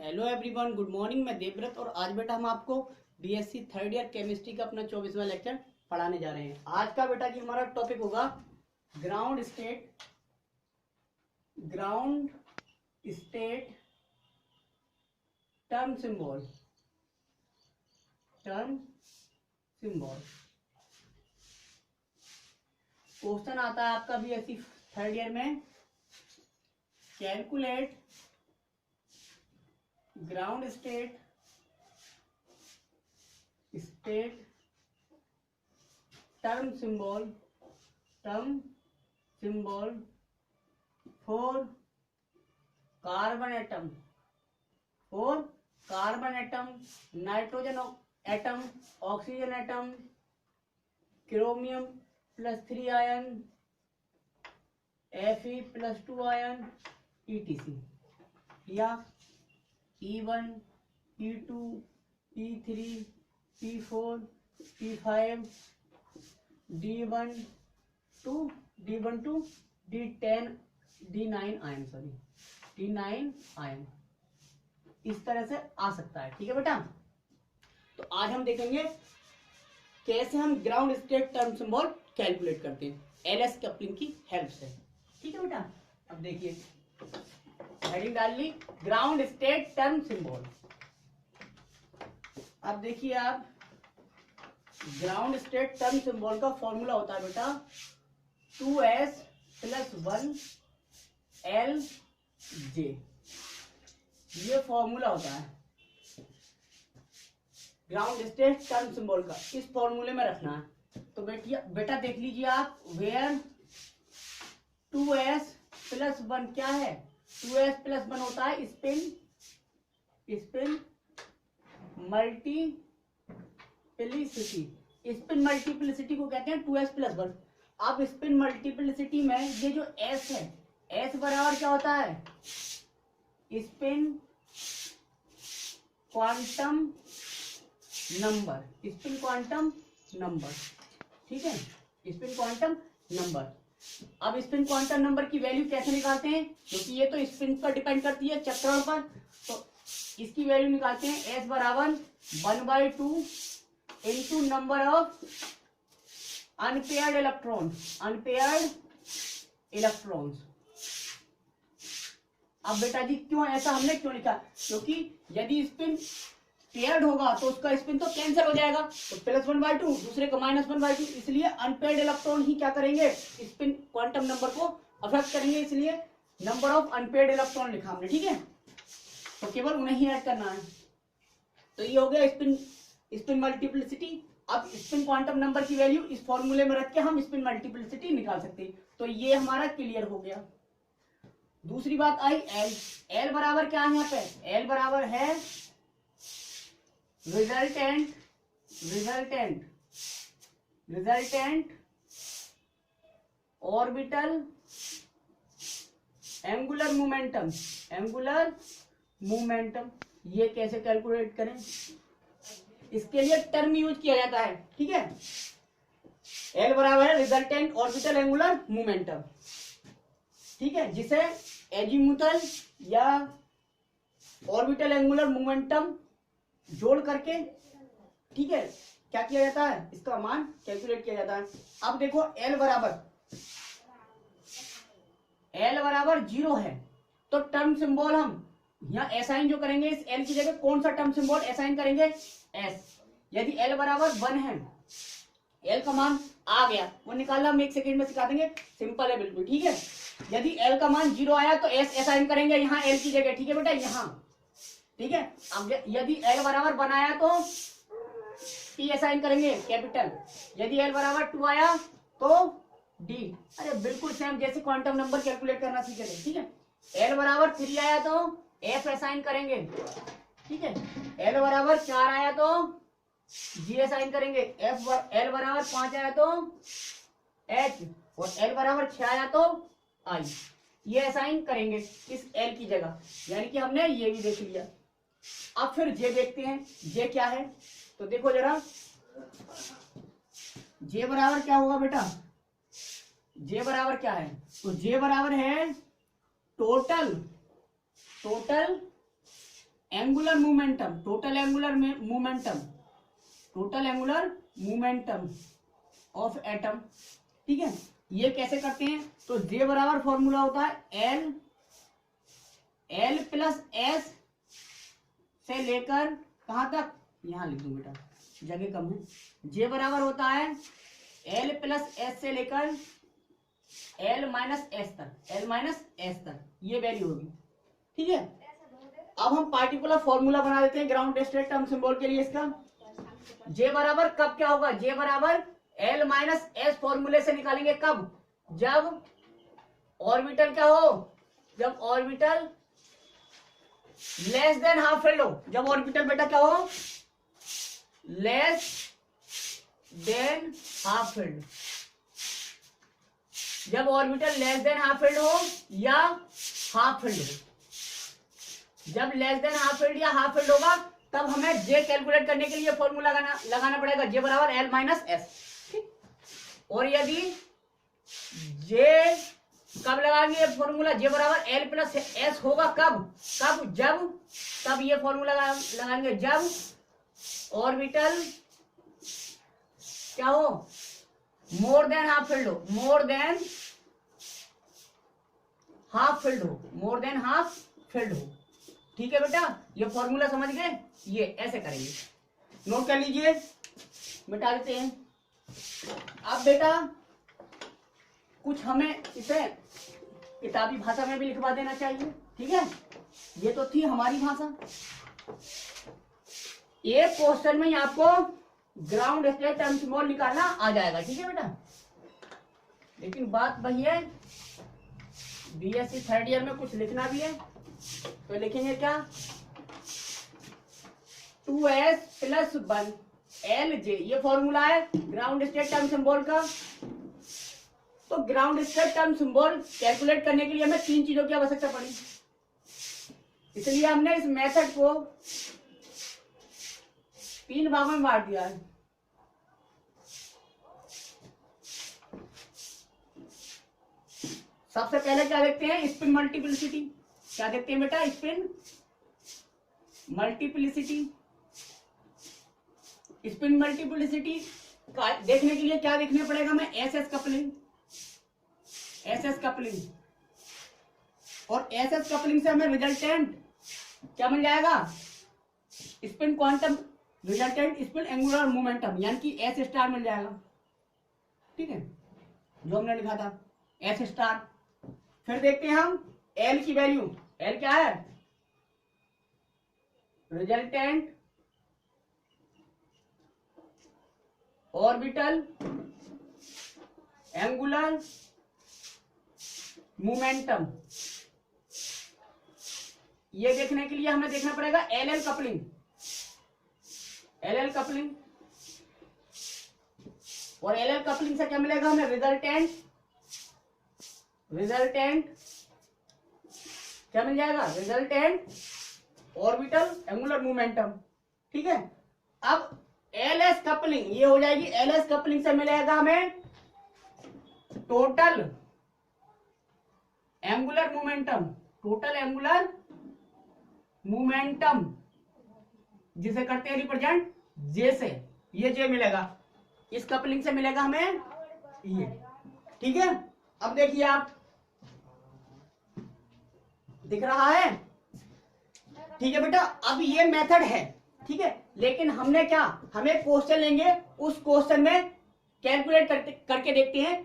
Hello everyone, good morning. मैं देवव्रत और आज बेटा हम आपको बीएससी थर्ड ईयर केमिस्ट्री का अपना 24वां लेक्चर पढ़ाने जा रहे हैं। आज का बेटा जी हमारा टॉपिक होगा ground state term symbol. Question आता है आपका बीएससी थर्ड ईयर में, calculate ground state term symbol for carbon atom, nitrogen atom, oxygen atom, chromium +3 ion, Fe+2 ion, etc. या E1, E2, E3, P4, P5, D1 to D10, D9 ion इस तरह से आ सकता है। ठीक है बेटा, तो आज हम देखेंगे कैसे हम ground state term symbol calculate करते हैं एलएस कपलिंग की हेल्प से। ठीक है बेटा, अब देखिए हेडिंग डाल ली, ग्राउंड स्टेट टर्म सिंबल। अब देखिए आप, ग्राउंड स्टेट टर्म सिंबल का फॉर्मूला होता है बेटा 2s+1Lj। ये फॉर्मूला होता है ग्राउंड स्टेट टर्म सिंबल का, इस फॉर्मूले में रखना है। तो बेटा देख लीजिए आप, वेयर 2s+1 क्या है, 2s+1 होता है स्पिन मल्टीप्लिसिटी। स्पिन मल्टीप्लिसिटी को कहते हैं 2s+1। अब स्पिन मल्टीप्लिसिटी में ये जो s है, s बराबर क्या होता है, स्पिन क्वांटम नंबर। ठीक है, स्पिन क्वांटम नंबर। अब स्पिन क्वांटम नंबर की वैल्यू कैसे निकालते हैं, क्योंकि ये तो स्पिन पर डिपेंड करती है, चक्रण पर। तो इसकी वैल्यू निकालते हैं, s बराबर 1/2 into number of unpaired electrons. अब बेटा जी क्यों ऐसा हमने क्यों लिखा, क्योंकि यदि स्पिन पेयर्ड होगा तो उसका स्पिन तो कैंसिल हो जाएगा, तो +1/2 दूसरे का -1/2, इसलिए अनपेयर्ड इलेक्ट्रॉन ही क्या करेंगे, स्पिन क्वांटम नंबर को अफेक्ट करेंगे, इसलिए नंबर ऑफ अनपेयर्ड इलेक्ट्रॉन लिखा हमने। ठीक है, तो केवल उन्हें ही ऐड करना है। तो ये हो गया स्पिन मल्टीप्लिसिटी। अब स्पिन क्वांटम नंबर की वैल्यू इस फॉर्मूले में रख के हम स्पिन मल्टीप्लिसिटी निकाल सकते हैं। तो ये हमारा क्लियर हो गया। दूसरी बात आई एल बराबर क्या है, यहाँ पे एल बराबर है रिजल्टेंट ऑर्बिटल एंगुलर मोमेंटम। ये कैसे कैलकुलेट करें, इसके लिए टर्म यूज किया जाता है। ठीक है, एल बराबर है रिजल्टेंट ऑर्बिटल एंगुलर मोमेंटम। ठीक है, जिसे एजीमुथल या ऑर्बिटल एंगुलर मोमेंटम जोड़ करके, ठीक है, क्या किया जाता है, इसका मान कैलकुलेट किया जाता है। अब देखो एल बराबर 0 है, तो टर्म सिंबल हम यहाँ असाइन जो करेंगे, इस एल की जगह कौन सा टर्म सिंबल असाइन करेंगे, एस। यदि एल बराबर 1 है, एल का मान आ गया, वो निकालना हम 1 सेकेंड में सिखा देंगे, सिंपल है बिल्कुल। ठीक है, यदि एल का मान 0 आया तो एस असाइन करेंगे यहाँ एल की जगह। ठीक है बेटा, यहाँ। ठीक है, अब यदि एल बराबर 1 आया तो टी असाइन करेंगे कैपिटल, यदि एल बराबर 2 आया तो डी। अरे बिल्कुल सेम जैसे क्वांटम नंबर कैलकुलेट करना सीखे थे। ठीक है, एल बराबर 3 आया तो एफ असाइन करेंगे। ठीक है, एल बराबर 4 आया तो जी असाइन करेंगे, एल बराबर 5 आया तो एच, और एल बराबर 6 आया तो आई। ये असाइन करेंगे इस एल की जगह, यानी कि हमने ये भी देख लिया। अब फिर जे देखते हैं, जे क्या है, तो देखो जरा, जे बराबर क्या होगा बेटा, जे बराबर क्या है, तो जे बराबर है total angular momentum, total angular momentum, total angular momentum of atom. ठीक है, ये कैसे करते हैं? तो जे बराबर फॉर्मूला होता है एल प्लस एस से लेकर कहां तक, यहां लिख दो बेटा, जगह कम है। जे बराबर होता है एल प्लस एस से लेकर एल माइनस एस तक, एल माइनस एस तक ये वैल्यू होगी। ठीक है, अब हम पार्टिकुलर फॉर्मूला बना देते हैं ग्राउंड स्टेट टर्म सिंबल के लिए। इसका जे बराबर कब क्या होगा, जे बराबर एल माइनस एस फॉर्मूले से निकालेंगे कब, जब ऑर्बिटल क्या हो, जब orbital less than half filled हो। जब ऑर्बिटल बेटा क्या हो, लेस देन हाफ फिल्ड, जब orbital less than half filled हो या हाफ फिल्ड हो। जब लेस देन हाफ फिल्ड या हाफ फिल्ड होगा तब हमें जे कैलकुलेट करने के लिए फॉर्मूला लगाना पड़ेगा, जे बराबर एल माइनस एस। और यदि जे कब लगाएंगे फॉर्मूला, जे बराबर एल प्लस एस होगा कब, तब ये फॉर्मूला लगाएंगे जब ऑर्बिटल क्या हो, मोर देन हाफ फिल्ड हो, मोर देन हाफ फिल्ड हो, मोर देन हाफ फिल्ड हो। ठीक है बेटा, ये फॉर्मूला समझ गए, ये ऐसे करेंगे, नोट कर लीजिए, मिटा देते हैं। अब बेटा कुछ हमें इसे किताबी भाषा में भी लिखवा देना चाहिए। ठीक है, ये तो थी हमारी भाषा। एक क्वेश्चन में आपको ग्राउंड स्टेट टर्म सिंबल निकालना आ जाएगा। ठीक है बेटा, लेकिन बात वही है, बीएससी थर्ड ईयर में कुछ लिखना भी है, तो लिखेंगे क्या, 2s प्लस 1 LJ, ये फॉर्मूला है ग्राउंड स्टेट टर्म सिंबल का। तो ground state term symbol calculate करने के लिए हमें 3 चीजों की आवश्यकता पड़ी, इसलिए हमने इस मेथड को 3 भागों में बांट दिया है। सबसे पहले क्या देखते हैं, स्पिन मल्टीप्लिसिटी। क्या देखते हैं बेटा, स्पिन मल्टीप्लिसिटी। स्पिन मल्टीप्लिसिटी देखने के लिए क्या देखने पड़ेगा हमें, एसएस कपलिंग, एसएस कपलिंग। और एसएस कपलिंग से हमें रिजल्टेंट क्या मिल जाएगा, spin quantum, resultant spin angular momentum, यानी कि एस स्टार मिल जाएगा। ठीक है, जो हमने लिखा था एस स्टार। फिर देखते हैं हम एल की वैल्यू, एल क्या है, रिजल्टेंट ऑर्बिटल एंगुलर मोमेंटम। ये देखने के लिए हमें देखना पड़ेगा L L coupling, L L coupling. और एल एल कपलिंग से क्या मिलेगा हमें, रिजल्टेंट, रिजल्टेंट क्या मिल जाएगा, रिजल्टेंट ऑर्बिटल एंगुलर मोमेंटम। ठीक है, अब एल एस कपलिंग ये हो जाएगी, एल एस कपलिंग से मिलेगा हमें total angular momentum, total angular momentum, जिसे करते हैं रिप्रेजेंट जे से, ये जे मिलेगा, इस कपलिंग से मिलेगा हमें ये। ठीक है, अब देखिए आप, दिख रहा है, ठीक है बेटा। अब ये मेथड है, ठीक है, लेकिन हमने क्या, हमें क्वेश्चन लेंगे, उस क्वेश्चन में कैलकुलेट करके देखते हैं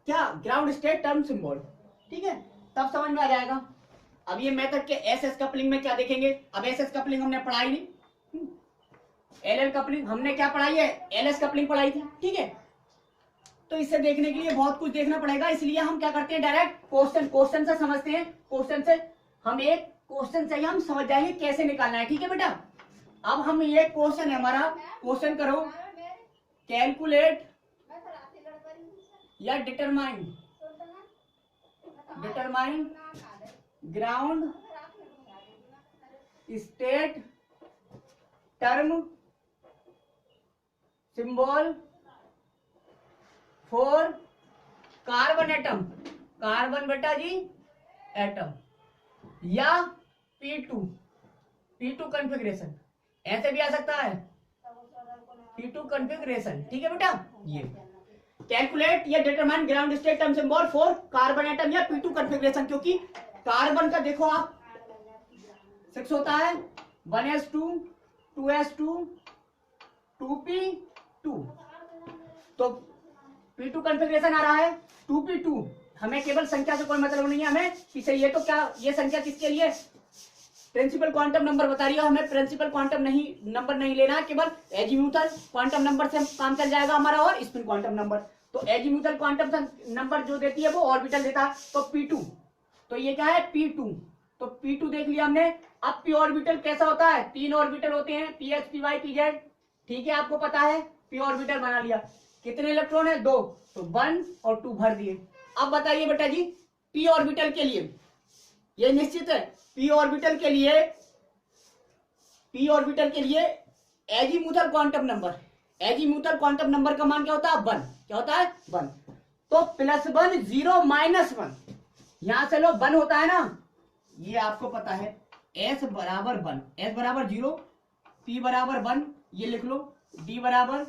क्या, ग्राउंड स्टेट टर्म सिंबल। ठीक है, तब समझ में आ जाएगा। अब ये मेथड के एस एस कपलिंग में क्या देखेंगे, अब एस एस कपलिंग हमने पढ़ाई नहीं, एल एल कपलिंग हमने क्या पढ़ाई है, एल एस कपलिंग पढ़ाई थी। ठीक है, तो इसे देखने के लिए बहुत कुछ देखना पड़ेगा, इसलिए हम क्या करते हैं, डायरेक्ट क्वेश्चन से समझते हैं। क्वेश्चन से हम एक क्वेश्चन से ही हम समझ जाएंगे कैसे निकालना है। ठीक है बेटा, अब हम ये क्वेश्चन है हमारा, क्वेश्चन करो, कैलकुलेट या determine, determine ground state term symbol for carbon atom, carbon बेटा जी एटम, या P2 P2 कॉन्फ़िगरेशन, ऐसे भी आ सकता है P2 कॉन्फ़िगरेशन। ठीक है बेटा, ये कैलकुलेट या determine ground state term symbol for carbon atom या P2 कॉन्फ़िगरेशन, क्योंकि कार्बन का देखो आप 6 होता है, 1s2 2s2 2p2, तो P2 कॉन्फ़िगरेशन आ रहा है 2p2। हमें केवल संख्या से कोई मतलब नहीं है, हमें किसे, ये तो क्या, ये संख्या किसके लिए, प्रिंसिपल क्वांटम नंबर बता रही है, हमें प्रिंसिपल क्वांटम नंबर नहीं लेना, केवल एजीम्यूथल क्वांटम नंबर से काम चल जाएगा हमारा, और स्पिन क्वांटम नंबर। तो एजीम्यूथल क्वांटम नंबर जो देती है वो ऑर्बिटल देता है, तो P2, तो ये क्या है P2, तो P2 देख लिया हमने। अब p ऑर्बिटल कैसा होता है, 3 ऑर्बिटल होते हैं, px py pz, ठीक है, आपको पता है, p ऑर्बिटल बना लिया, कितने इलेक्ट्रॉन है, 2, तो 1 और 2 भर दिए। अब बताइए बेटा जी, p ऑर्बिटल के लिए ये निश्चित है, p ऑर्बिटल के लिए एजीम्यूथल क्वांटम नंबर का मान क्या होता है, 1, क्या होता है 1, तो +1 0 -1, यहां से लो 1 होता है ना, ये आपको पता है, s बराबर 1, s बराबर 0, p बराबर 1, ये लिख लो, d बराबर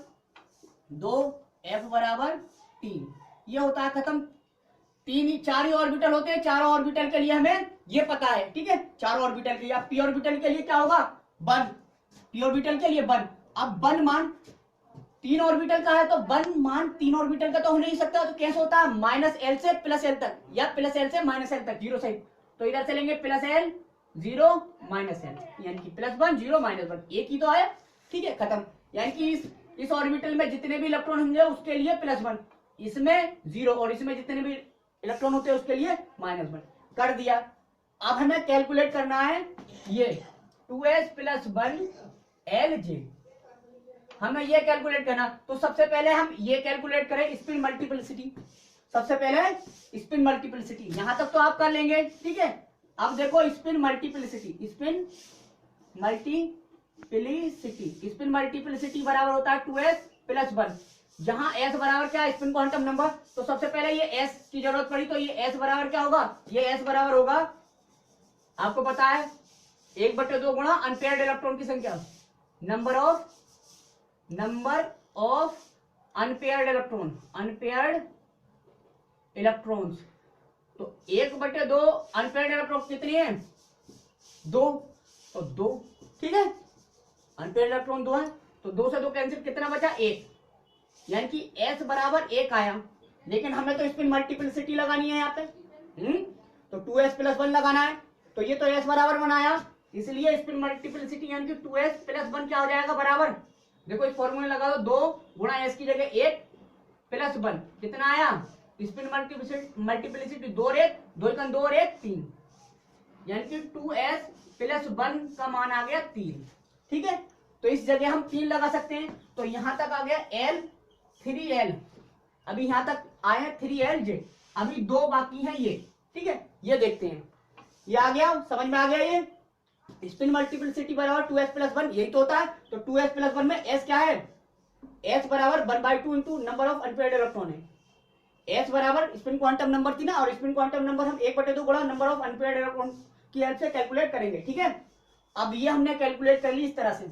2, f बराबर 3, ये होता है खत्म। 4 ही ऑर्बिटल होते हैं, 4 ऑर्बिटल के लिए हमें ये पता है, ठीक है, 4 ऑर्बिटल के लिए। अब p ऑर्बिटल के लिए क्या होगा, 1, p ऑर्बिटल के लिए 1। अब 1 मान 3 ऑर्बिटल का है, तो 1 मान 3 ऑर्बिटल का तो हो नहीं सकता, तो कैसे होता है, -l से +l तक, या +l से -l तक, 0 से, तो इधर से लेंगे +l 0 -l, यानी कि +1 0 -1, एक ही तो आया, ठीक है, खत्म। यानी कि इस ऑर्बिटल में जितने भी इलेक्ट्रॉन होंगे उसके लिए +1, इसमें 0, और इसमें जितने भी इलेक्ट्रॉन होते हैं उसके लिए -1, कर दिया। अब हमें कैलकुलेट करना है ये 2s + 1 lj, हमें ये कैलकुलेट करना, तो सबसे पहले हम ये कैलकुलेट करें स्पिन मल्टीप्लिसिटी, सबसे पहले स्पिन मल्टीप्लिसिटी, यहां तक तो आप कर लेंगे, ठीक है। अब देखो स्पिन मल्टीप्लिसिटी बराबर होता है 2s + 1, जहां s बराबर क्या है, स्पिन क्वांटम नंबर, तो सबसे पहले ये s की जरूरत पड़ी, तो ये s बराबर क्या होगा, ये s बराबर होगा, आपको पता है 1/2 गुणा अनपेयर्ड इलेक्ट्रॉन की संख्या, नंबर ऑफ अनपेयर्ड इलेक्ट्रॉन्स, तो 1/2 अनपेयर्ड इलेक्ट्रॉन कितनी है, 2, तो 2, ठीक है, अनपेयर्ड इलेक्ट्रॉन 2 है, तो 2 से 2 कैंसिल, कितना बचा, 1, यानी कि s बराबर 1 आया। लेकिन हमें तो स्पिन मल्टीप्लिसिटी लगानी है यहाँ पे, तो 2s + 1 लगाना है, तो ये तो s बराबर बनाया, इसलिए स्पिन मल्टीप्लिसिटी यानी कि 2s + 1 क्या हो जाएगा, बराबर, देखो इस फॉर्मूले लगा दो, 2 गुणा s की जगह 1 + 1, कितना आया, स्पिन मल्टीप्लिसिटी 2 और 1, 2 × 2 और 1 3, यानी कि 2s + 1 का मान आ गया 3, ठीक है। तो इस जगह हम 3 लगा सकते हैं, तो यहां तक आ गया l 3l, अभी यहां तक आए हैं 3lj, अभी 2 बाकी है ये, ठीक है, ये देखते हैं, ये आ गया, समझ में आ गया, ये स्पिन मल्टीप्लिसिटी बराबर 2s + 1, यही तो होता है। तो 2s + 1 में s क्या है, s बराबर 1/2 into number of unpaired electron है, s बराबर स्पिन क्वांटम नंबर थी ना, और स्पिन क्वांटम नंबर हम 1/2 गुणा नंबर ऑफ अनपेयर्ड इलेक्ट्रॉन की हेल्प से कैलकुलेट करेंगे, ठीक है। अब ये हमने कैलकुलेट कर ली, इस तरह से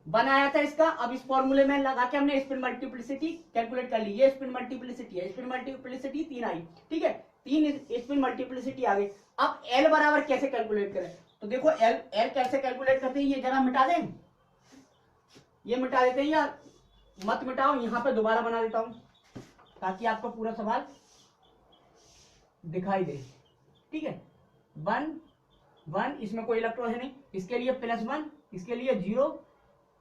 बनाया था इसका, अब इस फॉर्मूले में लगा के हमने स्पिन मल्टीप्लिसिटी कैलकुलेट कर ली, ये स्पिन मल्टीप्लिसिटी है, स्पिन मल्टीप्लिसिटी 3 आई, ठीक है, 3 स्पिन मल्टीप्लिसिटी आ गई। अब l बराबर कैसे कैलकुलेट करें, तो देखो l कैसे कैलकुलेट करते हैं, ये जरा मिटा दें, ये मिटा देते हैं, या मत मिटाओ, यहां पे दोबारा बना देता हूं ताकि आपको पूरा सवाल दिखाई दे, ठीक है। 1 1, इसमें कोई इलेक्ट्रॉन है नहीं, इसके लिए +1, इसके लिए 0,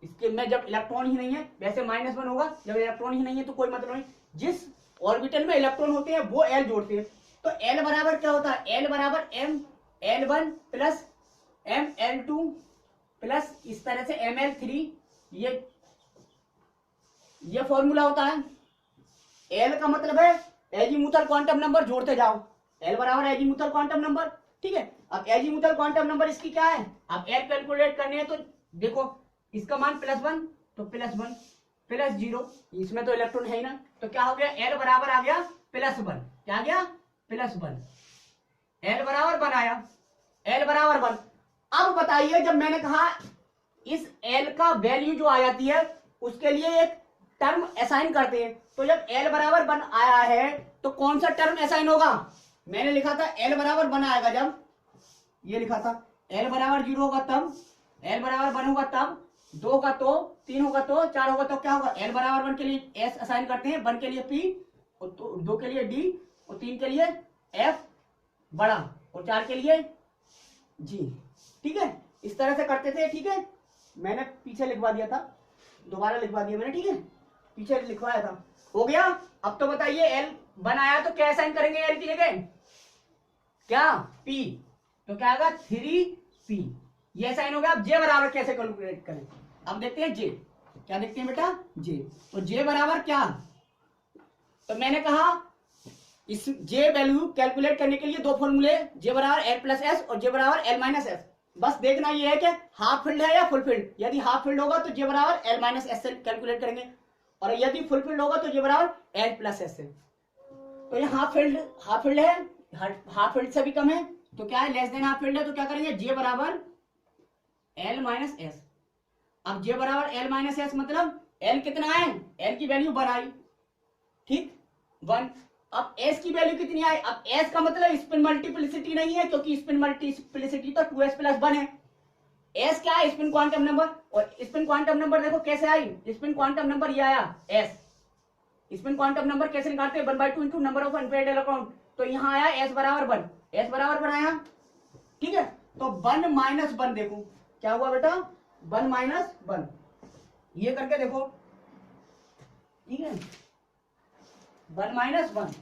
इसके में जब इलेक्ट्रॉन ही नहीं है, वैसे -1 होगा, जब इलेक्ट्रॉन ही नहीं है तो कोई मतलब नहीं, जिस ऑर्बिटल में इलेक्ट्रॉन होते हैं वो l जोड़ते हैं, तो l बराबर क्या होता है, l बराबर ml1 + ml2 प्लस इस तरह से ml3, ये फॉर्मूला होता है। l का मतलब है एजीमुथल क्वांटम नंबर जोड़ते जाओ, l बराबर एजीमुथल क्वांटम नंबर, ठीक है। अब एजीमुथल क्वांटम नंबर इसकी क्या है, अब l कैलकुलेट करने हैं, तो देखो इसका मान +1, तो +1 +0, इसमें तो इलेक्ट्रॉन है ही ना, तो क्या हो गया, l बराबर आ गया +1, क्या आ गया, +1, l बराबर 1 आया, l बराबर 1, अब बताइए, जब मैंने कहा इस एल का वैल्यू जो आ जाती है उसके लिए एक टर्म असाइन करते हैं, तो जब एल बराबर 1 आया है तो कौन सा टर्म असाइन होगा? मैंने लिखा था एल बराबर 1 आएगा जब, ये लिखा था एल बराबर 0 होगा तब, एल बराबर 1 होगा तब, 2 होगा तो, 3 होगा तो, 4 होगा तो क्या होगा? एल बराबर 1 के लिए एस असाइन करते हैं, 1 के लिए पी, और 2 के लिए डी, और 3 के लिए एफ बड़ा, और 4 के लिए जी। ठीक है, इस तरह से करते थे। ठीक है, मैंने पीछे लिखवा दिया था, दोबारा लिखवा दिया मैंने। ठीक है, पीछे लिखवाया था, हो गया। अब तो बताइए एल 1 आया तो क्या असाइन करेंगे एल की जगह? क्या? पी, तो क्या आएगा? 3p। ये साइन हो गया। अब जे बराबर कैसे कैलकुलेट करें? अब देखते हैं जे, क्या देखते हैं बेटा? जे। तो जे बराबर क्या? तो मैंने कहा इस जे वैल्यू कैलकुलेट करने के लिए दो फॉर्मूले, जे बराबर एल प्लस एस और जे बराबर एल माइनस एस। बस देखना ये है कि हाफ फील्ड है या फुल फील्ड। यदि हाफ फील्ड होगा तो जे बराबर एल माइनस एस से कैलकुलेट करेंगे, और यदि फुल फील्ड होगा तो जे बराबर एल प्लस एस से। तो ये हाफ फील्ड है, हाफ फील्ड से भी कम है, तो क्या है? लेस देन हाफ फील्ड है, तो क्या करेंगे? जे बराबर एल माइनस एस। अब जे बराबर एल माइनस एस मतलब एल कितना है? एल की वैल्यू 1 आई, ठीक, 1। अब एस की वैल्यू कितनी आई? अब एस का मतलब स्पिन मल्टीप्लिसिटी नहीं है, क्योंकि स्पिन मल्टीप्लिसिटी तो 2s प्लस 1 है। एस क्या है? Spin quantum number. और स्पिन क्वांटम नंबर देखो कैसे आई, स्पिन क्वांटम नंबर ये आया एस। स्पिन क्वांटम नंबर कैसे निकालते हैं? 1/2 into number of unpaired electron. तो यहाँ आया एस बराबर 1, एस बराबर 1 आया। ठीक है, तो 1 माइनस 1 देखो क्या हुआ बेटा? 1 माइनस 1, ये करके देखो। ठीक है, 1 माइनस 1,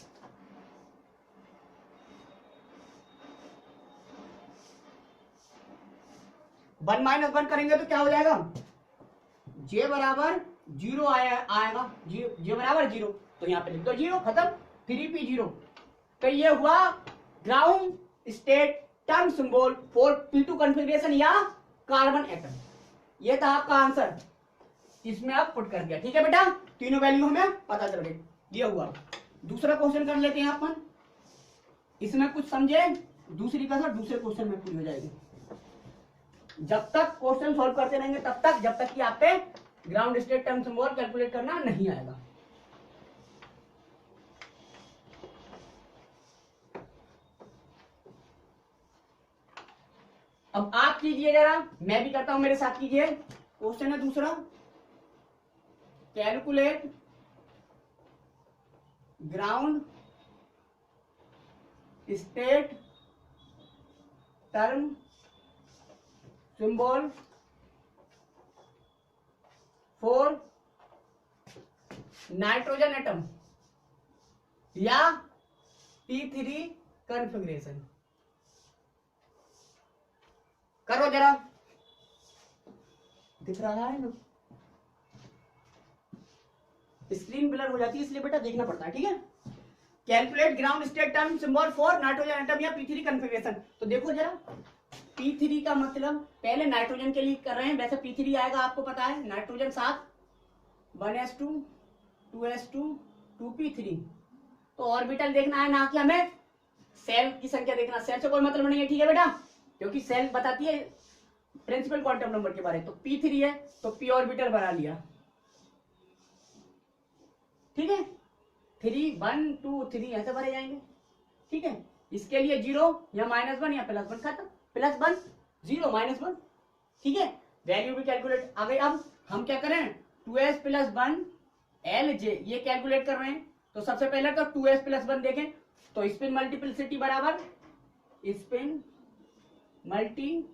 वन माइनस 1 करेंगे तो क्या हो जाएगा? जे बराबर 0 आएगा, जे बराबर 0, तो यहाँ पे लिख दो 0, खत्म। 3p0। तो ये हुआ ground state term symbol for p2 configuration या कार्बन एटम। ये था आपका आंसर, इसमें आप पुट कर दिया। ठीक है बेटा, तीनों वैल्यू हमें पता चल गई। ये हुआ। दूसरा क्वेश्चन कर लेते हैं अपन, इसमें कुछ समझे, दूसरी कसर दूसरे क्वेश्चन में पूरी हो जाएगी। जब तक क्वेश्चन सॉल्व करते रहेंगे तब तक, जब तक कि आप पे ground state term symbol calculate करना नहीं आएगा। अब आप कीजिए जरा, मैं भी करता हूं, मेरे साथ कीजिए। क्वेश्चन है दूसरा, calculate ground state term symbol for nitrogen atom या p3 कॉन्फ़िगरेशन। करो जरा, दिख रहा है ना? स्क्रीन ब्लर हो जाती है इसलिए बेटा देखना पड़ता है। ठीक है, calculate ground state term symbol for nitrogen atom या p3 कॉन्फ़िगरेशन। तो देखो जरा, p3 का मतलब पहले नाइट्रोजन के लिए कर रहे हैं। वैसे p3 आएगा आपको पता है, नाइट्रोजन 7, 1s2 2s2 2p3। तो ऑर्बिटल देखना है, ना कि हमें सेल की संख्या देखना। सेल से कोई मतलब नहीं है, ठीक है बेटा, क्योंकि सेल बताती है प्रिंसिपल क्वांटम नंबर के बारे में। तो p3 है तो p ऑर्बिटल बना लिया। ठीक है, 3 1 2 3 ऐसे भरे जाएंगे। ठीक है, इसके लिए 0 या -1 या +1, खत्म। +1 0 -1। ठीक है, वैल्यू भी कैलकुलेट आ गई। अब हम क्या करें? 2s + 1 LJ ये कैलकुलेट कर रहे हैं। तो सबसे पहले तो 2s + 1 देखें, तो स्पिन मल्टीप्लिसिटी बराबर स्पिन मल्टीप्लिसिटी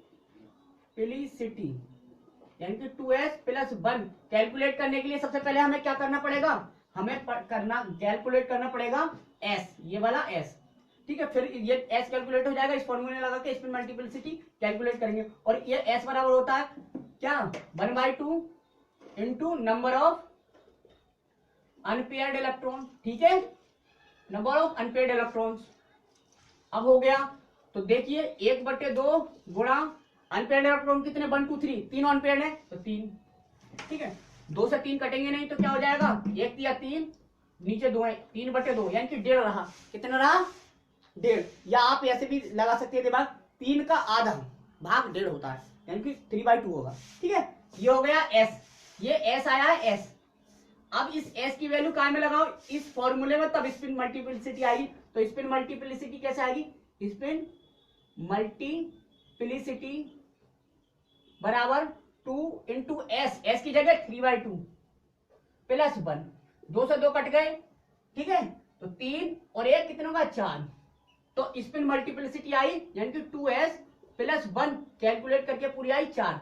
यानी कि 2s + 1 कैलकुलेट करने के लिए सबसे पहले हमें क्या करना पड़ेगा? हमें कैलकुलेट करना पड़ेगा s, ये वाला s। ठीक है, फिर ये s कैलकुलेट हो जाएगा, इस फॉर्मूले लगा के स्पिन मल्टीप्लिसिटी कैलकुलेट करेंगे। और ये s बराबर होता है क्या? 1/2 into number of unpaired electron. ठीक है, नंबर ऑफ अनपेयर्ड इलेक्ट्रॉन्स। अब हो गया, तो देखिए 1/2 गुणा अनपेयर्ड इलेक्ट्रॉन कितने? 1 2 3, तीनों अनपेयर्ड है तो 3। ठीक है, 2 से 3 कटेंगे नहीं तो क्या हो जाएगा? 1 या 3, नीचे 2 है, 3/2 यानी कि 1.5 रहा। कितना रहा? 1.5। या आप ऐसे भी लगा सकते हैं दिमाग, 3 का आधा भाग 1.5 होता है, यानी कि 3/2 होगा। ठीक है, ये हो गया एस, ये एस आया है एस। अब इस एस की वैल्यू कहाँ में लगाओ, इस फॉर्मूले में, तब स्पिन मल्टीप्लिसिटी आएगी। तो स्पिन मल्टीप्लिसिटी कैसे आएगी, स्पिन मल्टीप्लिसिटी बराबर 2 इंटू एस, एस की जगह 3/2 प्लस 1, 2 से 2 कट गए। ठीक है, तो 3 और 1 कितने होगा 4। तो स्पिन मल्टीप्लिसिटी आई यानी कि 2s प्लस 1 कैलकुलेट करके पूरी आई 4।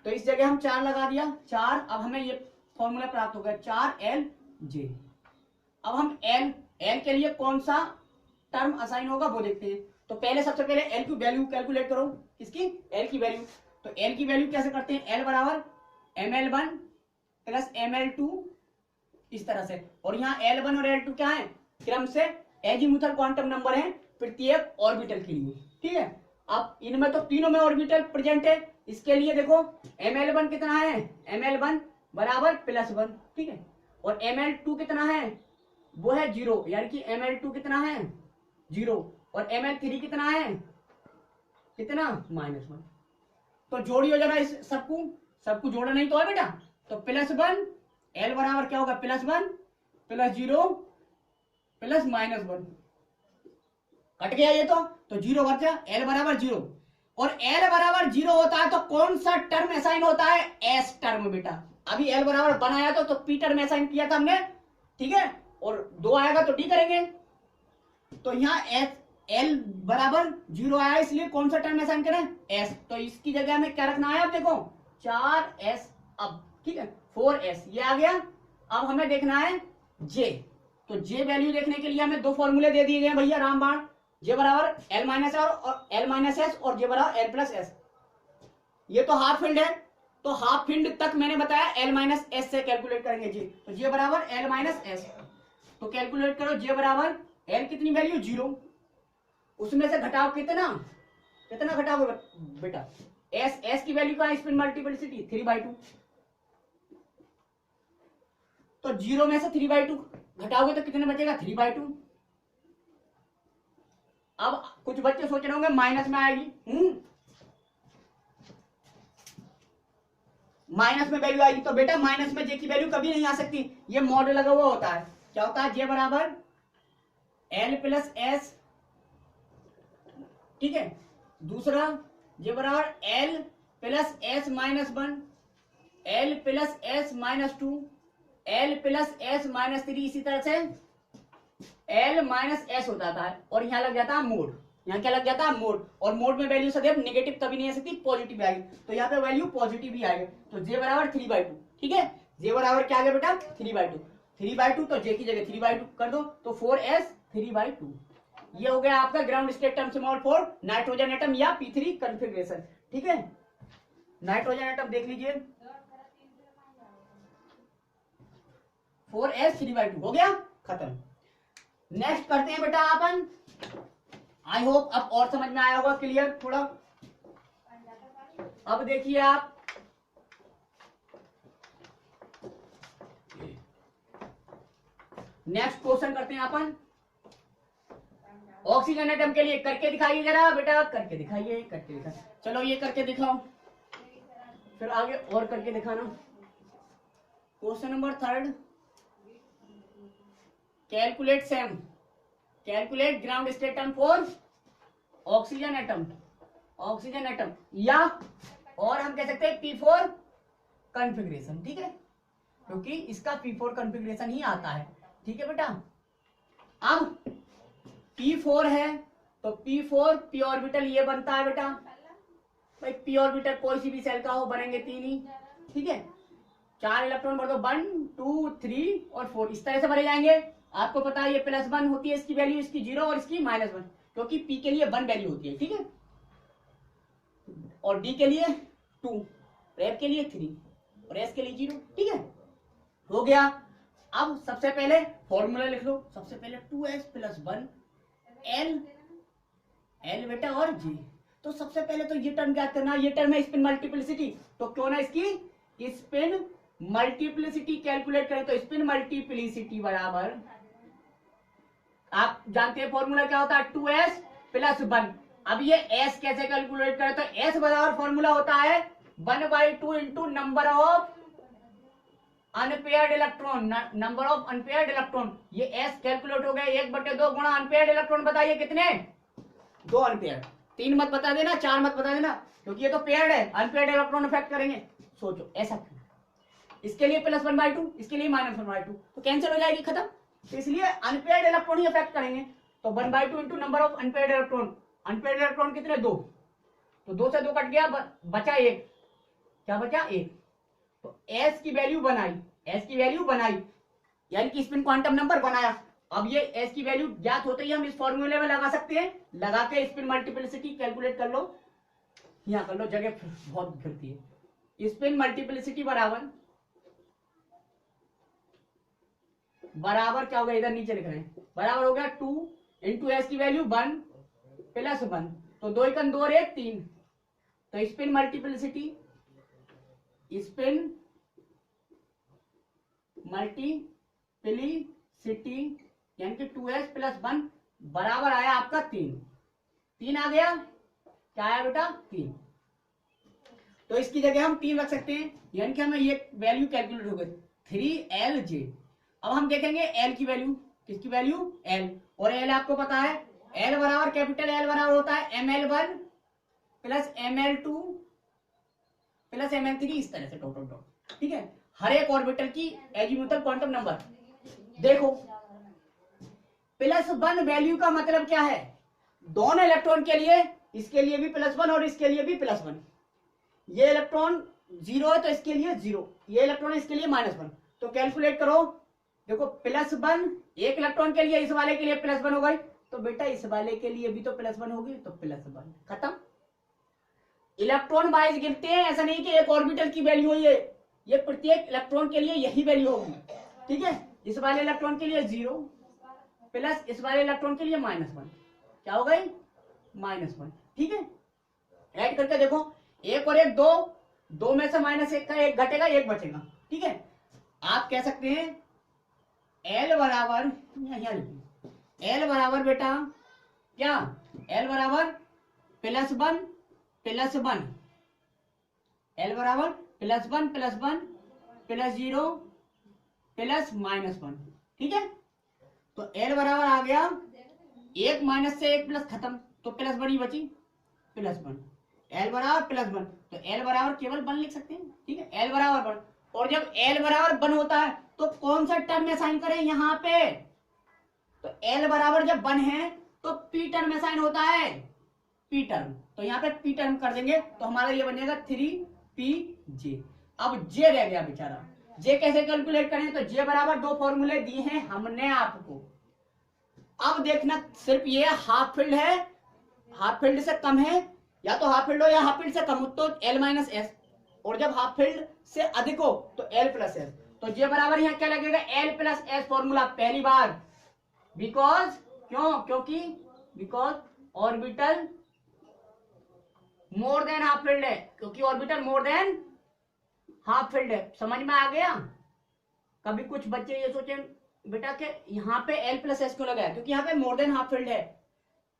तो इस जगह हम 4 लगा दिया 4। अब हमें ये फॉर्मूला प्राप्त हो गया 4lj। अब हम एल के लिए कौन सा टर्म असाइन होगा वो देखते हैं। तो पहले सबसे पहले एल की वैल्यू कैलकुलेट करो, किसकी, एल की वैल्यू। तो एल की वैल्यू कैसे करते हैं, एल बराबर ml1 प्लस ml2 इस तरह से। और यहाँ L1 और L2 क्या है, क्रम से एजीमुथल क्वांटम नंबर है प्रत्येक ऑर्बिटल के लिए। ठीक है, अब इनमें तो तीनों में ऑर्बिटल प्रेजेंट है, इसके लिए देखो ml1 कितना है, ml1 बराबर +1। ठीक है, और ml2 कितना है, वो है 0, यानी कि ml2 कितना है 0, और ml3 कितना है, कितना -1। तो जोड़ियो जरा इस सबको जोड़ा नहीं तो है बेटा। तो +1 L बराबर क्या होगा, +1 + 0 + -1 कट गया ये, तो 0 बचा, L बराबर 0। और L बराबर 0 होता है तो कौन सा टर्म असाइन होता है, S टर्म बेटा। अभी L बराबर 1 आया तो P टर्म असाइन किया था हमने। ठीक है, और 2 आएगा तो D करेंगे। तो यहाँ L बराबर 0 आया, इसलिए कौन सा टर्म असाइन करें, S। तो इसकी जगह हमें क्या रखना है, अब देखो 4s। अब ठीक है 4s ये आ गया। अब हमें देखना है J। तो J वैल्यू देखने के लिए हमें 2 फॉर्मूले दे दिए गए भैया रामबाण। J बराबर L माइनस और L माइनस एस, और J बराबर L प्लस एस। ये तो हाफ फील्ड है, तो हाफ फील्ड तक मैंने बताया L माइनस एस से कैलकुलेट करेंगे J। तो J बराबर L माइनस एस, तो कैलकुलेट करो J बराबर L कितनी वैल्यू 0, उसमें से घटाओ कितना घटाओगे बेटा, S की वैल्यू का स्पिन मल्टीप्लिसिटी 3/2। तो 0 में से 3/2 घटाओगे तो कितने बचेगा 3/2। अब कुछ बच्चे सोच रहे होंगे माइनस में आएगी, माइनस में वैल्यू आएगी। तो बेटा माइनस में J की वैल्यू कभी नहीं आ सकती, ये मॉड लगा हुआ होता है। क्या होता है, J बराबर L प्लस एस। ठीक है, दूसरा J बराबर L plus S -1, L plus S -2, L plus S -3, इसी तरह से L माइनस एस हो जाता है। और यहाँ लग जाता है मोड, यहाँ क्या लग जाता है मोड। और मोड में वैल्यू सदैव नेगेटिव कभी नहीं आ सकती, पॉजिटिव आएगी। तो यहाँ पे वैल्यू पॉजिटिव ही आएगी। तो J बराबर 3/2। ठीक है, J बराबर क्या आ गया बेटा 3/2। तो J की जगह 3/2 कर दो, तो 4s 3/2। ये हो गया आपका ground state term small for nitrogen atom या P3 कॉन्फ़िगरेशन। ठीक है, नाइट्रोजन एटम देख लीजिए 4s 3/2 हो गया, खत्म। नेक्स्ट करते हैं बेटा अपन, आई होप अब और समझ में आया होगा क्लियर थोड़ा। अब देखिए आप नेक्स्ट क्वेश्चन करते हैं अपन ऑक्सीजन एटम के लिए। करके दिखाइए जरा बेटा, करके दिखाइए, करके दिखाइए। चलो ये करके दिखाओ, फिर आगे और करके दिखाना। Question number 3, calculate same, calculate ground state term for oxygen atom, oxygen atom, या और हम कह सकते हैं P4 कॉन्फ़िगरेशन। ठीक है, क्योंकि इसका P4 कॉन्फ़िगरेशन ही आता है। ठीक है बेटा, अब P4 है तो P4 p ऑर्बिटल ये बनता है बेटा भाई। p ऑर्बिटल कोई सी भी सेल का हो, बनेंगे 3 ही। ठीक है, 4 इलेक्ट्रॉन भर दो, 1 2 3 और 4 इस तरह से भरे जाएंगे। आपको पता है ये +1 होती है इसकी वैल्यू, इसकी 0 और इसकी -1, क्योंकि P के लिए 1 वैल्यू होती है। ठीक है, और D के लिए 2, और F के लिए 3 और S के लिए 0। ठीक है, हो गया। अब सबसे पहले फॉर्मूला लिख लो। सबसे पहले 2s + 1 L बेटा और J। तो सबसे पहले तो ये टर्म ज्ञात करना, ये टर्म है स्पिन मल्टीप्लिसिटी। तो क्यों ना इसकी स्पिन मल्टीप्लिसिटी कैलकुलेट करें। तो स्पिन मल्टीप्लिसिटी बराबर, आप जानते हैं फॉर्मूला क्या होता है, 2s + 1 अब ये एस कैसे कैलकुलेट करें, तो एस बराबर फॉर्मूला होता है 1/2 into number of unpaired electron, number of unpaired electron. ये एस कैलकुलेट हो गया 1/2 गुणा अनपेयर्ड इलेक्ट्रॉन। बताइए कितने, 2 अनपेयर्ड। 3 मत बता देना, 4 मत बता देना, क्योंकि ये तो पेयर्ड है, अनपेयर्ड इलेक्ट्रॉन इफेक्ट करेंगे। सोचो ऐसा क्यों, इसके लिए +1/2, इसके लिए -1/2, तो कैंसिल हो जाएगी, खत्म। तो इसलिए अनपेयर्ड इलेक्ट्रॉन ही इफेक्ट करेंगे। तो 1/2 into number of unpaired electron. Unpaired electron कितने, 2, तो 2 से 2 कट गया, बचा 1। क्या बचा, 1। तो एस की वैल्यू बनाई, एस की वैल्यू बनाई यानी कि स्पिन क्वांटम नंबर बनाया। अब ये एस की वैल्यू ज्ञात होते ही हम इस फॉर्मूले में लगा सकते हैं, लगा के स्पिन मल्टीप्लिसिटी कैलकुलेट कर लो। यहां कर लो, जगह बहुत गिरती है। स्पिन मल्टीप्लिसिटी बराबर क्या हो गया, इधर नीचे लिख रहे हैं, बराबर हो गया 2 इंटू एस की वैल्यू 1 + 1, तो 2 × 2 और 1 3। तो स्पिन मल्टीप्लिसिटी यानी कि 2s + 1 बराबर आया आपका 3 आ गया। क्या आया बेटा, 3। तो इसकी जगह हम 3 रख सकते हैं, यानी कि हमें ये वैल्यू कैलकुलेट हो गई 3Lj। अब हम देखेंगे L की वैल्यू, किसकी वैल्यू, L। और L आपको पता है, L बराबर, कैपिटल L बराबर होता है ml1 + ml2 + ml3, इस तरह से डॉट। ठीक है, हर एक ऑर्बिटल की एजीमुथल क्वांटम नंबर। देखो +1 वैल्यू का मतलब क्या है, दोनों इलेक्ट्रॉन के लिए, इसके लिए भी +1 और इसके लिए भी +1। ये इलेक्ट्रॉन 0 है तो इसके लिए 0, ये इलेक्ट्रॉन इसके लिए -1। तो कैलकुलेट करो, देखो +1 एक इलेक्ट्रॉन के लिए, इस वाले के लिए +1 हो गई, तो बेटा इस वाले के लिए भी तो +1 होगी, तो +1, खत्म। इलेक्ट्रॉन वाइज गिरते हैं, ऐसा नहीं कि एक ऑर्बिटल की वैल्यू हुई है, ये प्रत्येक इलेक्ट्रॉन के लिए यही वैल्यू होगी। ठीक है, इस वाले इलेक्ट्रॉन के लिए 0 प्लस इस वाले इलेक्ट्रॉन के लिए -1, क्या हो गई, -1। ठीक है, ऐड करके देखो, 1 और 1 2 में से -1 का 1 घटेगा, 1 बचेगा। ठीक है, आप कह सकते हैं L बराबर, L बराबर बेटा क्या, L बराबर +1 + 1, L बराबर +1 + 1 + 0 + -1। ठीक है, तो L बराबर आ गया 1 माइनस से 1 प्लस, खत्म, तो +1 ही बची, +1। L बराबर +1, तो L बराबर केवल 1 लिख सकते हैं। ठीक है, L बराबर 1, और जब L बराबर 1 होता है तो कौन सा टर्म असाइन करें यहाँ पे, तो L बराबर जब 1 है तो P टर्म असाइन होता है, P टर्म, तो यहाँ पे P टर्म कर देंगे, तो हमारा ये बन जाएगा 3PJ। अब J रह गया बेचारा, J कैसे कैलकुलेट करें, तो J बराबर 2 फॉर्मूले दिए हैं हमने आपको। अब देखना, सिर्फ ये हाफ फील्ड है, हाफ फील्ड से कम है, या तो हाफ फील्ड हो या हाफ फील्ड से कम हो तो L - S, और जब हाफ फील्ड से अधिक हो तो L + S। तो J बराबर यहाँ क्या लगेगा, L + S फॉर्मूला पहली बार, क्योंकि orbital more than half field है, क्योंकि orbital more than half field है। समझ में आ गया। कभी कुछ बच्चे ये सोचे बेटा कि यहाँ पे L + S क्यों लगाया, क्योंकि यहाँ पे मोर देन हाफ फील्ड है।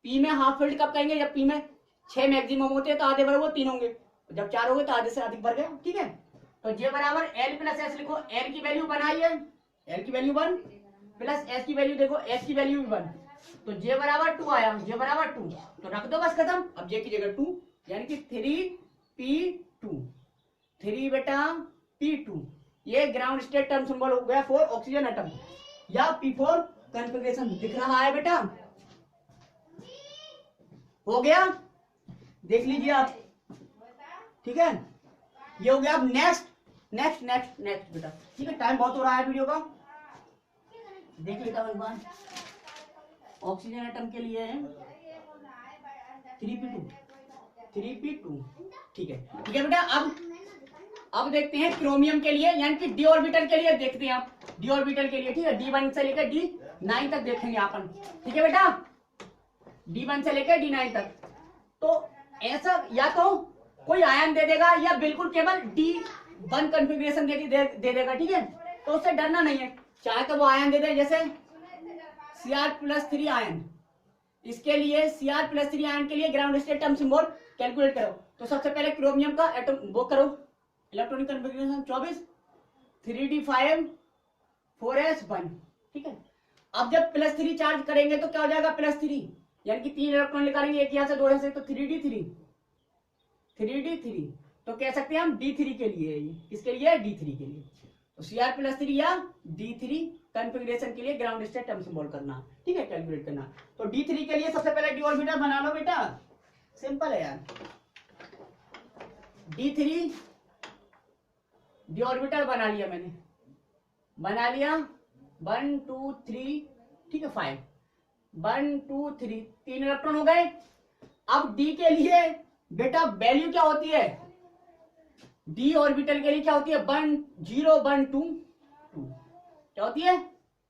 P में हाफ फील्ड कब कहेंगे, जब P में 6 मैक्सिमम होते हैं तो आधे भर हुए 3 होंगे, जब 4 हो गए तो आधे से अधिक भर गए। ठीक है, तो J बराबर L + S लिखो, L की वैल्यू 1 आई है, L की वैल्यू 1 प्लस S की वैल्यू देखो, S की वैल्यू भी 1, तो J बराबर 2 आया, J बराबर 2, तो रख दो बस, खत्म। अब J की जगह 2, यानी कि 3P2, 3 बेटा P2। ये ग्राउंड स्टेट टर्म सिंबल हो गया फॉर ऑक्सीजन एटम, या P4 कॉन्फ़िगरेशन दिख रहा है बेटा, हो गया, देख लीजिए आप। ठीक है, ये हो गया। अब नेक्स्ट बेटा, ठीक है, टाइम बहुत हो रहा है वीडियो का, देख लेता हूं एक बार। ऑक्सीजन एटम के लिए 3p2, ठीक है बेटा। अब देखते हैं क्रोमियम के लिए, यानी कि d ऑर्बिटल के लिए देखते हैं आप, d ऑर्बिटल के लिए। ठीक है, D1 से लेकर D9 तक देखेंगे अपन। ठीक है बेटा, D1 से लेकर D9 तक। तो ऐसा या तो कोई आयन दे देगा, या बिल्कुल केवल D1 कॉन्फ़िगरेशन दे देगा। ठीक है, तो उससे डरना नहीं है, चाहे तो वो आयन दे दे, जैसे Cr+3 आयन, इसके लिए Cr+3 आयन के लिए ground state term symbol calculate करो। तो सबसे पहले क्रोमियम का एटम वो करो, इलेक्ट्रॉनिक कन्फिग्रेशन 24 3d5 4s1, ठीक है। अब जब +3 चार्ज करेंगे तो क्या हो जाएगा +3, यानी कि 3 इलेक्ट्रॉन निकालेंगे, एक यहाँ से 2 यहाँ से, तो 3d3 तो कह सकते हैं हम d3 के लिए, किसके लिए, d3 के लिए। तो Cr+3 या d3 कॉन्फ़िगरेशन के लिए ग्राउंड स्टेट टर्म सिंबल करना, ठीक है, कैलकुलेट करना। तो d3 के लिए सबसे पहले d ऑर्बिटल बना लो बेटा, सिंपल है यार। d3 d ऑर्बिटल बना लिया मैंने, बना लिया 1 2 3, ठीक है, 5 1 2 3 3 इलेक्ट्रॉन हो गए। अब d के लिए बेटा वैल्यू क्या होती है, d ऑर्बिटल के लिए क्या होती है, 1 0 1 2 2, क्या होती है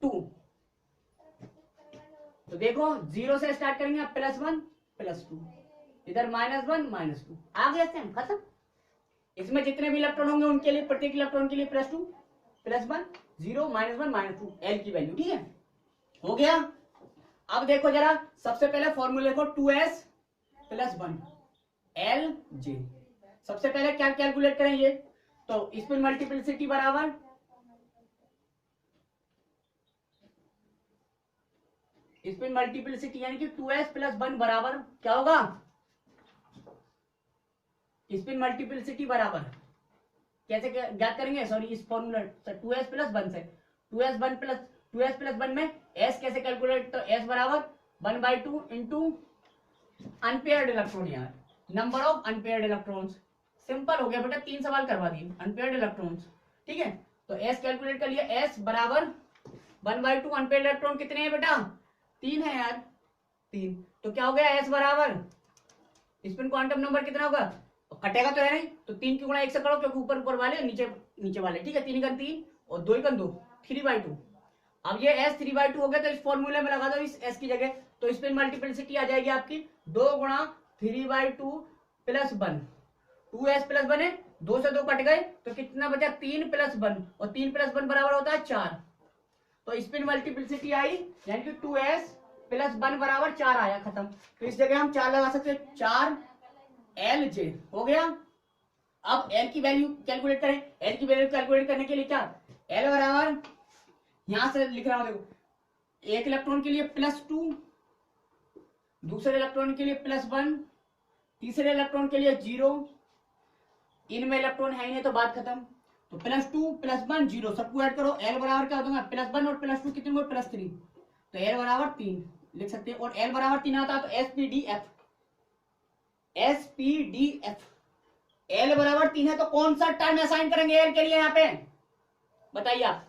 2। तो देखो 0 से स्टार्ट करेंगे, +1 +2, इधर -1 -2, आ गया सेम, खत्म। इसमें जितने भी इलेक्ट्रॉन होंगे उनके लिए, प्रत्येक इलेक्ट्रॉन के लिए +2 +1 0 -1 -2 एल की वैल्यू, ठीक है, हो गया। अब देखो जरा, सबसे पहले फॉर्मूले को 2s + 1 Lj, सबसे पहले क्या कैलकुलेट करेंगे, तो स्पिन मल्टीप्लिसिटी बराबर स्पिन मल्टीप्लिसिटी यानी कि 2s + 1 बराबर क्या होगा, स्पिन मल्टीप्लिसिटी बराबर कैसे ज्ञात करेंगे, सॉरी इस फॉर्मूला 2s + 1 से, 2s + 1 में s कैसे कैलकुलेट, तो s बराबर 1/2 इंटू अनपेयर्ड इलेक्ट्रॉन, यार number of unpaired electrons, simple हो गया बेटा, 3 सवाल करवा दिए, अनपेयर्ड इलेक्ट्रॉन्स, ठीक है। तो s कैलकुलेट कर लिया, s बराबर 1/2, अनपेयर्ड इलेक्ट्रॉन कितने हैं बेटा, 3 है यार, 3, तो क्या हो गया s बराबर, स्पिन क्वांटम नंबर कितना होगा, कटेगा तो है नहीं, तो 3 की गुणा 1 से करो, क्योंकि ऊपर ऊपर वाले नीचे नीचे वाले, ठीक है, 3 × 3 और 2 × 2 3/2। अब ये s 3/2 हो गया, तो इस फॉर्मूले में लगा दो इस s की जगह, तो स्पिन मल्टीप्लिसिटी आ जाएगी आपकी 2 × 3/2 + 1, 2s + 1 है, 2 से 2 कट गए, तो कितना बचा 3 + 1, और 3 + 1 बराबर होता है 4, तो स्पिन मल्टीप्लिसिटी आई यानी कि 2s + 1 बराबर 4 आया, खत्म। तो इस जगह हम 4 लगा सकते हैं, 4 Lj हो गया। अब L की वैल्यू कैलकुलेट करें, L की वैल्यू कैलकुलेट करने के लिए क्या, L बराबर यहां से लिख रहा हूं, देखो, एक इलेक्ट्रॉन के लिए +2, दूसरे इलेक्ट्रॉन के लिए +1, तीसरे इलेक्ट्रॉन के लिए 0, इनमें इलेक्ट्रॉन है ही नहीं तो बात खत्म। तो +2 +1 0 सबको ऐड करो, L बराबर क्या होगा, +1 और +2 कितने हुए, +3, तो L बराबर 3 लिख सकते हैं, और L बराबर 3 आता है तो SPDF L बराबर 3 है, तो कौन सा टर्म असाइन करेंगे L के लिए, यहाँ पे बताइए आप।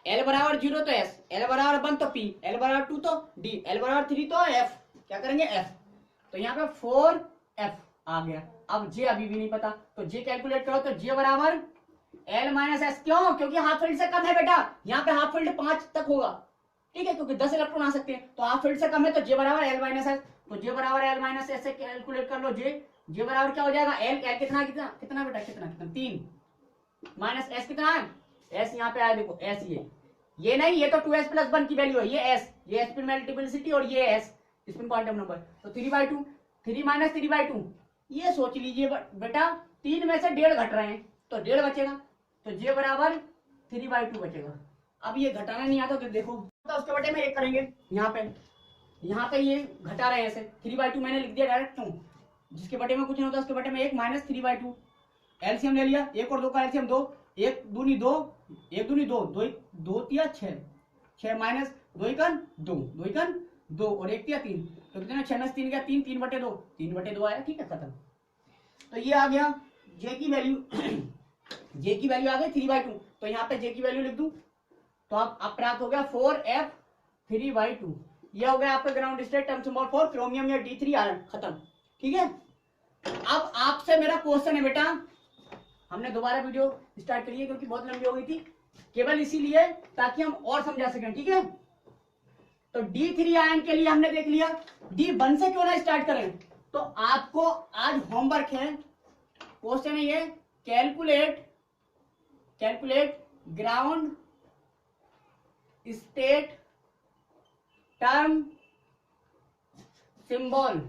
L बराबर 0 तो S, L बराबर 1 तो P, L बराबर 2 तो D, L बराबर 3 तो F, क्या करेंगे F, तो यहाँ पे 4F आ गया। अब J अभी भी नहीं पता, तो J कैलकुलेट करो, तो J बराबर L - S, क्यों, क्योंकि हाफ फील्ड से कम है बेटा, यहाँ पे हाफ फील्ड 5 तक होगा, ठीक है, क्योंकि 10 इलेक्ट्रॉन आ सकते हैं, तो हाफ फील्ड से कम है, तो J बराबर L - S, तो J बराबर L - S से कैलकुलेट कर लो, J बराबर क्या हो जाएगा, L कितना कितना कितना बेटा, कितना 3 माइनस S कितना है, S यहाँ पे आया, देखो S ये नहीं, ये तो 2s + 1 की वैल्यू है, ये S, ये स्पिन मल्टीप्लिसिटी और ये S स्पिन क्वांटम नंबर, तो 3/2, 3 - 3/2, ये सोच लीजिए बेटा, 3 में से 1.5 घट रहे हैं, तो 1.5 बचेगा, तो J बराबर 3/2 बचेगा। अब ये घटाना नहीं आता तो देखो, तो उसके बटे में 1 करेंगे, यहाँ पे ये घटा रहे हैं ऐसे, 3/2 मैंने लिख दिया डायरेक्ट, क्यों, जिसके बटे में कुछ नहीं होता उसके बटे में 1 - 3/2, एलसीएम ले लिया, 1 और 2 का एलसीएम 2, 1 दूनी 2, 1 दूनी 2, 2 तिया 6, 6 माइनस 2 एकन 2, 2 एकन 2 और 1 तिया 3, तो कितना 6 में 3 गया 3, 3/2, 3/2 आया, ठीक है, खत्म। तो ये आ गया J की वैल्यू J की वैल्यू आ गई 3/2, तो यहाँ पे J की वैल्यू लिख दूं, तो अब प्राप्त हो गया 4F 3/2, ये हो गया आपका ground state term symbol for chromium या D3 आयरन, खत्म, ठीक है। अब आपसे मेरा क्वेश्चन है बेटा, हमने दोबारा वीडियो स्टार्ट करी है क्योंकि बहुत लंबी हो गई थी, केवल इसीलिए ताकि हम और समझा सकें, ठीक है। तो D3 आयन के लिए हमने देख लिया, D1 से क्यों ना स्टार्ट करें, तो आपको आज होमवर्क है, क्वेश्चन है ये, calculate ground state term symbol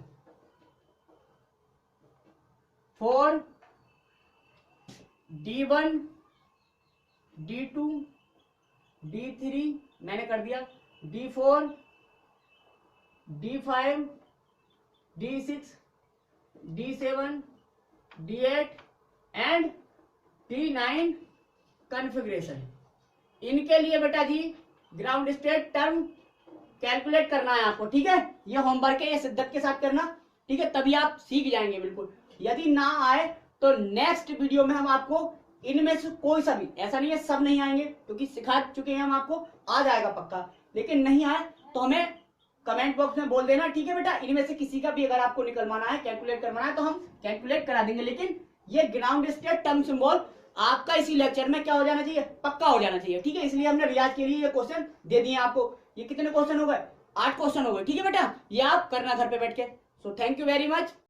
for D1 D2 D3 मैंने कर दिया, D4 D5 D6 D7 D8 and D9 configuration. इनके लिए बेटा जी ग्राउंड स्टेट टर्म कैलकुलेट करना है आपको, ठीक है। ये होमवर्क है, ये शिद्दत के साथ करना, ठीक है, तभी आप सीख जाएंगे बिल्कुल। यदि ना आए तो नेक्स्ट वीडियो में हम आपको इनमें से कोई सा भी, ऐसा नहीं है सब नहीं आएंगे क्योंकि सिखा चुके हैं हम आपको, आ जाएगा पक्का, लेकिन नहीं आए तो हमें कमेंट बॉक्स में बोल देना, ठीक है बेटा। इनमें से किसी का भी अगर आपको निकलवाना है, कैलकुलेट करवाना है तो हम कैलकुलेट करा देंगे, लेकिन ये ग्राउंड स्टेट टर्म सिंबल आपका इसी लेक्चर में क्या हो जाना चाहिए, पक्का हो जाना चाहिए, ठीक है। इसलिए हमने रियाज के लिए ये क्वेश्चन दे दिए आपको। ये कितने क्वेश्चन हो गए, 8 क्वेश्चन हो गए, ठीक है बेटा। ये आप करना घर पे बैठ के। So thank you very much.